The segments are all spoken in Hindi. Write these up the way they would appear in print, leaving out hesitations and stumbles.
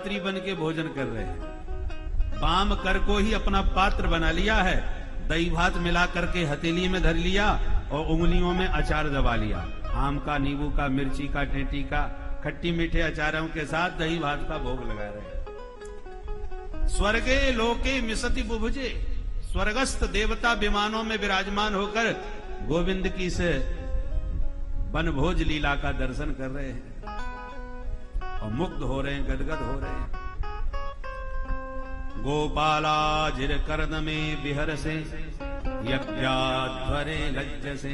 पात्री बन के भोजन कर रहे हैं। बाम कर को ही अपना पात्र बना लिया है, दही भात मिला करके हथेली में धर लिया और उंगलियों में अचार दबा लिया। आम का, नींबू का, मिर्ची का, टेंटी का, खट्टी मीठे अचारों के साथ दही भात का भोग लगा रहे हैं। स्वर्गे लोके मिसति बुभुजे, स्वर्गस्थ देवता विमानों में विराजमान होकर गोविंद की से वनभोज लीला का दर्शन कर रहे हैं और मुग्ध हो रहे हैं, गदगद हो रहे हैं। गोपाला जिर कर्द में बिहर से, यज्ञाध्वरे लज्ज से,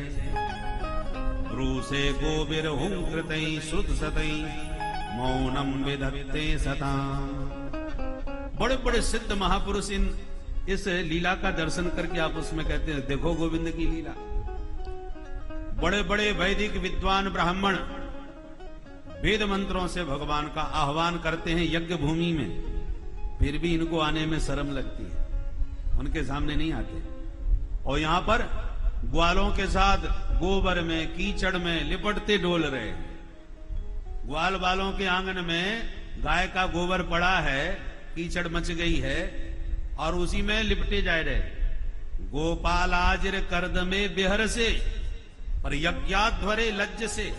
ब्रूसे गोबिर हुंकृतई श्रुत सतई, मौनम विधत्ते सता। बड़े बड़े सिद्ध महापुरुष इस लीला का दर्शन करके आप उसमें कहते हैं देखो गोविंद की लीला। बड़े बड़े वैदिक विद्वान ब्राह्मण वेद मंत्रों से भगवान का आह्वान करते हैं यज्ञ भूमि में, फिर भी इनको आने में शर्म लगती है, उनके सामने नहीं आते। और यहां पर ग्वालों के साथ गोबर में, कीचड़ में लिपटते डोल रहे हैं। ग्वाल वालों के आंगन में गाय का गोबर पड़ा है, कीचड़ मच गई है और उसी में लिपटे जा रहे। गोपाल आजिर कर्द में बिहर से, पर यज्ञाध्वरे लज्ज से,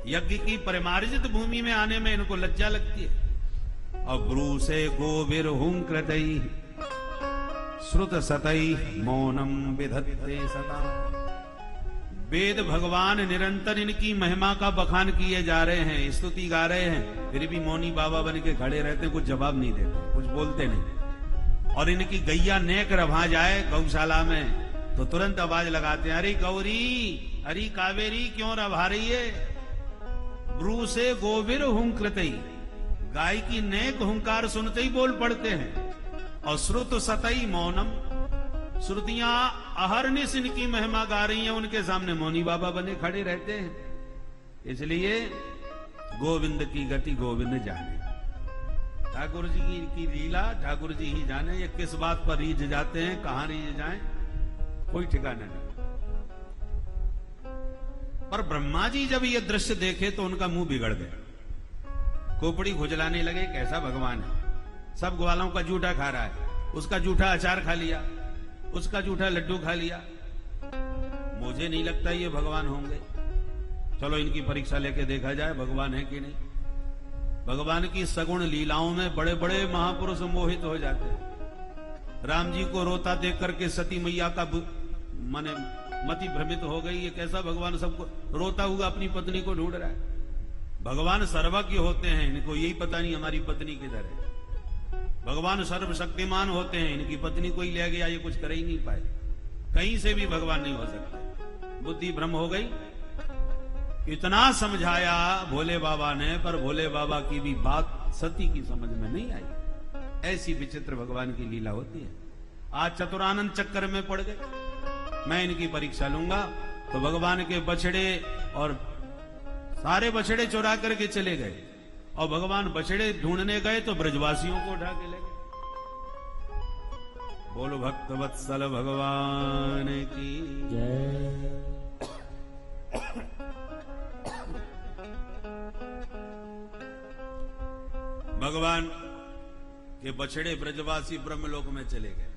यज्ञ की परिमार्जित भूमि में आने में इनको लज्जा लगती है। और ब्रू से गोबिर हुंकृतई श्रुत सतई, मौनम विधत्ते सता। वेद भगवान निरंतर इनकी महिमा का बखान किए जा रहे हैं, स्तुति गा रहे हैं, फिर भी मौनी बाबा बन के खड़े रहते हैं, कुछ जवाब नहीं देते, कुछ बोलते नहीं। और इनकी गैया नेक रभा जाए गौशाला में तो तुरंत आवाज लगाते हैं, अरे गौरी, अरे कावेरी क्यों रभा रही है। ब्रू से गोबिर हुंकृतई, गाय की नेक हुंकार सुनते ही बोल पड़ते हैं। और श्रुत सतई मौनम, श्रुतियां अहरनिश इनकी महिमा गा रही हैं, उनके सामने मौनी बाबा बने खड़े रहते हैं। इसलिए गोविंद की गति गोविंद जाने, ठाकुर जी की लीला ठाकुर जी ही जाने। ये किस बात पर रीझ जाते हैं, कहां रीझ जाएं, कोई ठिकाना नहीं। पर ब्रह्मा जी जब ये दृश्य देखे तो उनका मुंह बिगड़ गया, खोपड़ी खुजलाने लगे, कैसा भगवान है। सब ग्वालों का जूठा खा रहा है, उसका जूठा अचार खा लिया, उसका जूठा लड्डू खा लिया। मुझे नहीं लगता ये भगवान होंगे, चलो इनकी परीक्षा लेके देखा जाए भगवान है कि नहीं। भगवान की सगुण लीलाओं में बड़े बड़े महापुरुष मोहित हो जाते हैं। राम जी को रोता देख करके सती मैया का माने मति भ्रमित हो गई, ये कैसा भगवान सबको रोता हुआ अपनी पत्नी को ढूंढ रहा है। भगवान सर्वज्ञ होते हैं, इनको यही पता नहीं हमारी पत्नी किधर है। भगवान सर्वशक्तिमान होते हैं, इनकी पत्नी कोई ले गया, ये कुछ कर ही नहीं पाए। कहीं से भी भगवान नहीं हो सकते, बुद्धि भ्रम हो गई। इतना समझाया भोले बाबा ने, पर भोले बाबा की भी बात सती की समझ में नहीं आई। ऐसी विचित्र भगवान की लीला होती है। आज चतुरानंद चक्कर में पड़ गए, मैं इनकी परीक्षा लूंगा। तो भगवान के बछड़े और सारे बछड़े चुरा करके चले गए, और भगवान बछड़े ढूंढने गए तो ब्रजवासियों को उठा के ले गए। बोलो भक्त वत्सल भगवान की जय। भगवान के बछड़े ब्रजवासी ब्रह्मलोक में चले गए।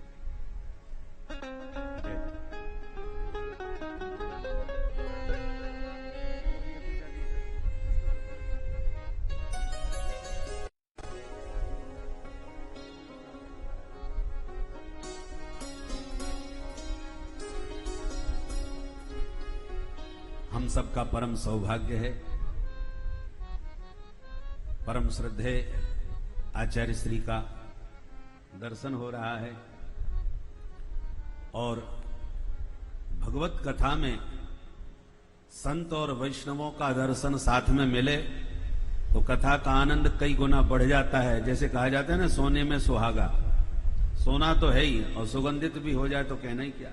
हम सबका परम सौभाग्य है, परम श्रद्धेय आचार्य श्री का दर्शन हो रहा है। और भगवत कथा में संत और वैष्णवों का दर्शन साथ में मिले तो कथा का आनंद कई गुना बढ़ जाता है। जैसे कहा जाता है ना, सोने में सुहागा, सोना तो है ही और सुगंधित भी हो जाए तो कहना ही क्या।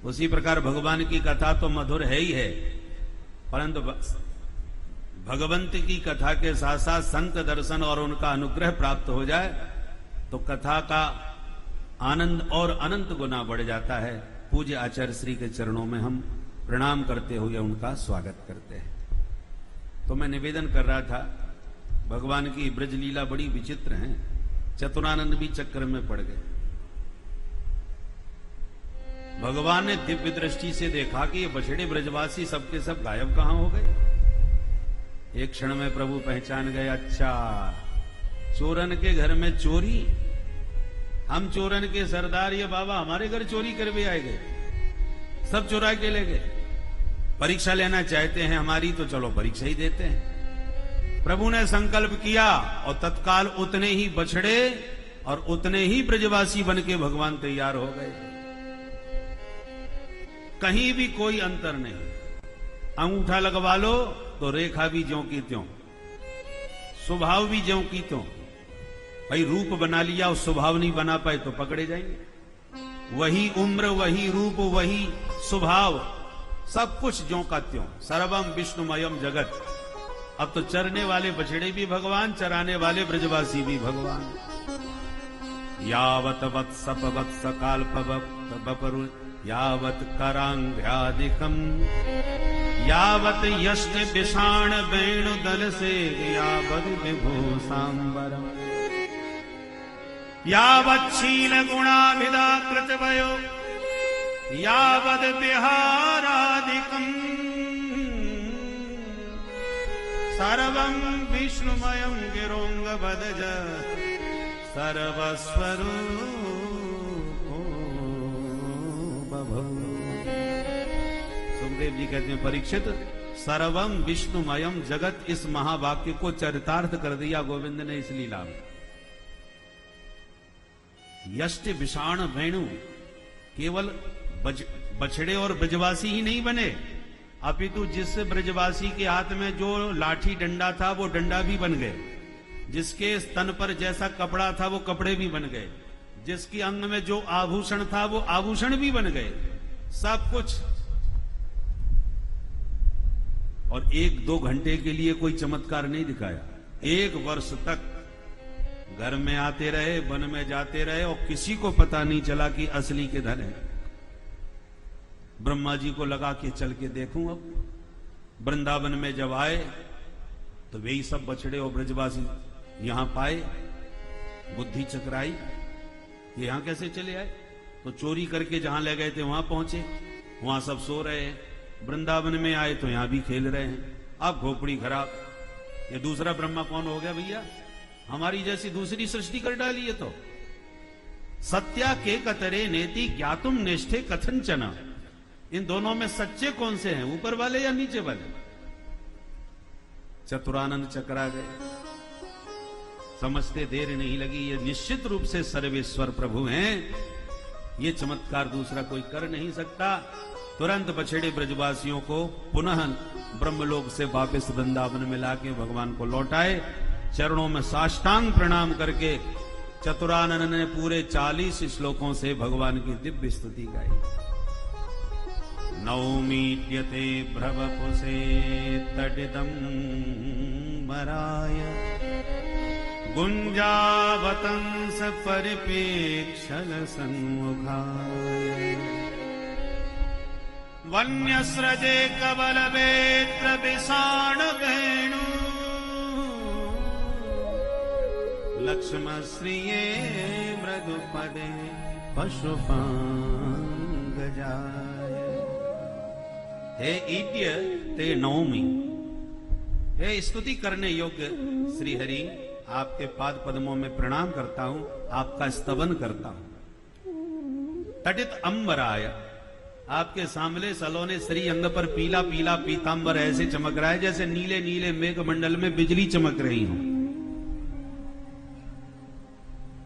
उसी प्रकार भगवान की कथा तो मधुर है ही है, परंतु भगवंत की कथा के साथ साथ संत दर्शन और उनका अनुग्रह प्राप्त हो जाए तो कथा का आनंद और अनंत गुना बढ़ जाता है। पूज्य आचार्य श्री के चरणों में हम प्रणाम करते हुए उनका स्वागत करते हैं। तो मैं निवेदन कर रहा था भगवान की ब्रज लीला बड़ी विचित्र है। चतुरानंद भी चक्कर में पड़ गए। भगवान ने दिव्य दृष्टि से देखा कि ये बछड़े ब्रजवासी सबके सब गायब कहां हो गए। एक क्षण में प्रभु पहचान गए, अच्छा चोरन के घर में चोरी, हम चोरन के सरदार, ये बाबा हमारे घर चोरी कर भी आए गए, सब चुरा के ले गए। परीक्षा लेना चाहते हैं हमारी, तो चलो परीक्षा ही देते हैं। प्रभु ने संकल्प किया और तत्काल उतने ही बछड़े और उतने ही ब्रजवासी बन के भगवान तैयार हो गए। कहीं भी कोई अंतर नहीं। अंगूठा लगवा लो तो रेखा भी ज्यों की त्यों, स्वभाव भी ज्यों की त्यों। भाई रूप बना लिया और स्वभाव नहीं बना पाए तो पकड़े जाएंगे। वही उम्र, वही रूप, वही स्वभाव, सब कुछ ज्यों का त्यों। सर्वम विष्णुमयम जगत। अब तो चरने वाले बछड़े भी भगवान, चराने वाले ब्रजवासी भी भगवान। यावत वत्स वत्स काल्प बपरु यावत करांघ्यादिकम यावत यष्ट विषाण वेणु दल से यावत विभूषांबरम यावत शील गुणाभिदा कृतवयो यावद विहारादिकम सर्वं विष्णुमयं गिरोंग बदज सर्वस्वरूपो बभूव। सुखदेव जी कहते हैं, परीक्षित सर्वं विष्णुमयम जगत, इस महावाक्य को चरितार्थ कर दिया गोविंद ने इस लीला में। यष्ट विषाण वेणु, केवल बछड़े और ब्रजवासी ही नहीं बने, अपितु जिस ब्रजवासी के हाथ में जो लाठी डंडा था वो डंडा भी बन गए, जिसके स्तन पर जैसा कपड़ा था वो कपड़े भी बन गए, जिसके अंग में जो आभूषण था वो आभूषण भी बन गए, सब कुछ। और 1-2 घंटे के लिए कोई चमत्कार नहीं दिखाया। 1 वर्ष तक घर में आते रहे, वन में जाते रहे और किसी को पता नहीं चला कि असली के धन है। ब्रह्मा जी को लगा कि चल के देखूं। अब वृंदावन में जब आए तो वही सब बछड़े और ब्रजवासी यहां पाए। बुद्धि चकराई, ये यहां कैसे चले आए? तो चोरी करके जहां ले गए थे वहां पहुंचे, वहां सब सो रहे हैं। वृंदावन में आए तो यहां भी खेल रहे हैं। अब खोपड़ी खराब, ये दूसरा ब्रह्मा कौन हो गया भैया? हमारी जैसी दूसरी सृष्टि कर डाली है। तो सत्या के कतरे नेति ज्ञातुम निष्ठे कथनचना, इन दोनों में सच्चे कौन से हैं, ऊपर वाले या नीचे वाले? चतुरानंद चकरा गए, समझते देर नहीं लगी, ये निश्चित रूप से सर्वेश्वर प्रभु हैं, ये चमत्कार दूसरा कोई कर नहीं सकता। तुरंत बछड़े ब्रजवासियों को पुनः ब्रह्मलोक से वापस वृंदावन में लाके भगवान को लौटाए। चरणों में साष्टांग प्रणाम करके चतुरानंद ने पूरे 40 श्लोकों से भगवान की दिव्य स्तुति गाई। नौमीड्यते भ्रवपुषे तडिदं मराय गुंजावतंस परिपेक्षल सन्मुखाय वन्यस्रजे कबल वेत्र विषाण वेणु लक्ष्म श्रिये मृदुपदे पशुपांग जाय। हे ईड्य ते नौमी, हे स्तुति करने योग्य श्री हरि, आपके पाद पद्मों में प्रणाम करता हूं, आपका स्तवन करता हूं। तटित अंबराय, आपके सांवले सलोने श्री अंग पर पीला पीला पीतांबर ऐसे चमक रहा है जैसे नीले नीले मेघ मंडल में बिजली चमक रही हो।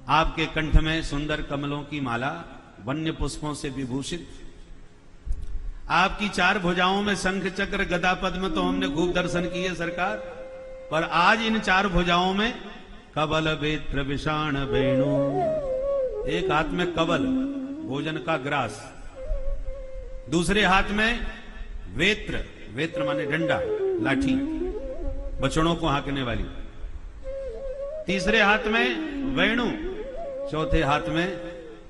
आपके कंठ में सुंदर कमलों की माला, वन्य पुष्पों से विभूषित। आपकी 4 भुजाओं में शंख चक्र गदा पद्म तो हमने खूब दर्शन किए सरकार, पर आज इन 4 भुजाओं में कबल वेत्र विषाण वेणु। एक हाथ में कबल, भोजन का ग्रास, दूसरे हाथ में वेत्र, वेत्र माने डंडा, लाठी, बछड़ों को हाँकने वाली, तीसरे हाथ में वेणु, चौथे हाथ में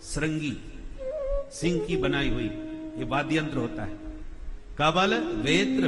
श्रृंगी, सिंह की बनाई हुई, ये वाद्य यंत्र होता है। कबल वेत्र